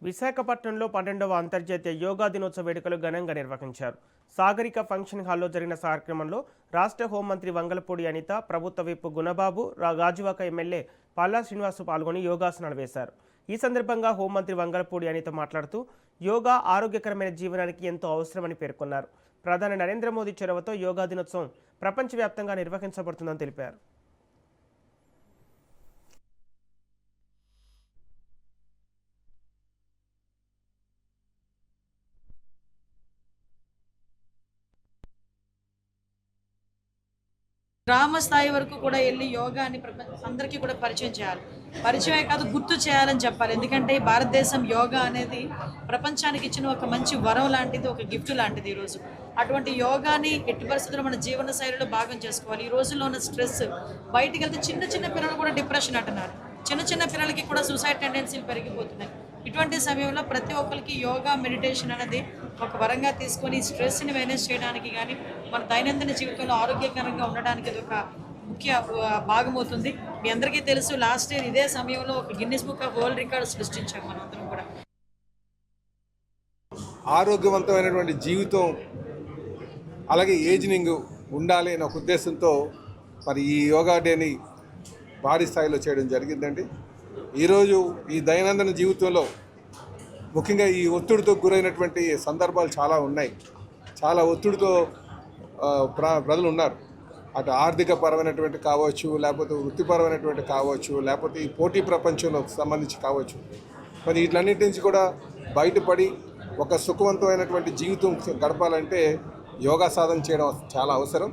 విశాఖపట్నంలో 12వ అంతర్జాతీయ యోగా దినోత్సవ వేడుకలు ఘనంగా నిర్వహించారు. సాగరిక ఫంక్షన్ హాల్లో జరిగిన కార్యక్రమంలో రాష్ట్ర హోంమంత్రి వంగలపూడి అనిత, ప్రభుత్వ విప్ గుణబాబు, గాజువాక ఎమ్మెల్యే పల్లా శ్రీనివాస్ పాల్గొని యోగాసనాలు వేశారు. ఈ సందర్భంగా హోంమంత్రి వంగలపూడి అనిత మాట్లాడుతూ యోగా ఆరోగ్యకరమైన జీవనానికి ఎంతో అవసరమని పేర్కొన్నారు. ప్రధాని నరేంద్ర మోదీ చొరవతో యోగా దినోత్సవం ప్రపంచవ్యాప్తంగా నిర్వహించబడుతుందని తెలిపారు. గ్రామ స్థాయి వరకు కూడా వెళ్ళి యోగాని అందరికీ కూడా పరిచయం చేయాలి. పరిచయమే కాదు, గుర్తు చేయాలని చెప్పాలి. ఎందుకంటే భారతదేశం యోగా అనేది ప్రపంచానికి ఇచ్చిన ఒక మంచి వరం లాంటిది, ఒక గిఫ్ట్ లాంటిది. ఈరోజు అటువంటి యోగాని ఎట్టి పరిస్థితుల్లో మన జీవన శైలిలో భాగం చేసుకోవాలి. ఈ రోజుల్లో ఉన్న స్ట్రెస్, బయటికి వెళ్తే చిన్న చిన్న పిల్లలు కూడా డిప్రెషన్ అంటున్నారు. చిన్న చిన్న పిల్లలకి కూడా సూసైడ్ టెండెన్సీలు పెరిగిపోతున్నాయి. ఇటువంటి సమయంలో ప్రతి ఒక్కరికి యోగా, మెడిటేషన్ అనేది ఒక వరంగా తీసుకొని స్ట్రెస్ని మేనేజ్ చేయడానికి కానీ మన దైనందిన జీవితంలో ఆరోగ్యకరంగా ఉండడానికి ఇది ఒక ముఖ్య భాగమవుతుంది. మీ అందరికీ తెలుసు, లాస్ట్ ఇయర్ ఇదే సమయంలో ఒక Guinness book of world record సృష్టించాం మనందరం కూడా. ఆరోగ్యవంతమైనటువంటి జీవితం అలాగే ఏజింగ్ ఉండాలి అనే ఒక ఉద్దేశంతో మరి ఈ యోగా డేని భారీ స్థాయిలో చేయడం జరిగిందండి. ఈరోజు ఈ దైనందిన జీవితంలో ముఖ్యంగా ఈ ఒత్తిడితో గురైనటువంటి సందర్భాలు చాలా ఉన్నాయి. చాలా ఒత్తిడితో ప్రజలు ఉన్నారు. అటు ఆర్థిక పరమైనటువంటి కావచ్చు, లేకపోతే వృత్తిపరమైనటువంటి కావచ్చు, లేకపోతే ఈ పోటీ ప్రపంచంలో సంబంధించి కావచ్చు. మరి వీటన్నిటి నుంచి కూడా బయటపడి ఒక సుఖవంతమైనటువంటి జీవితం గడపాలంటే యోగా సాధన చేయడం చాలా అవసరం.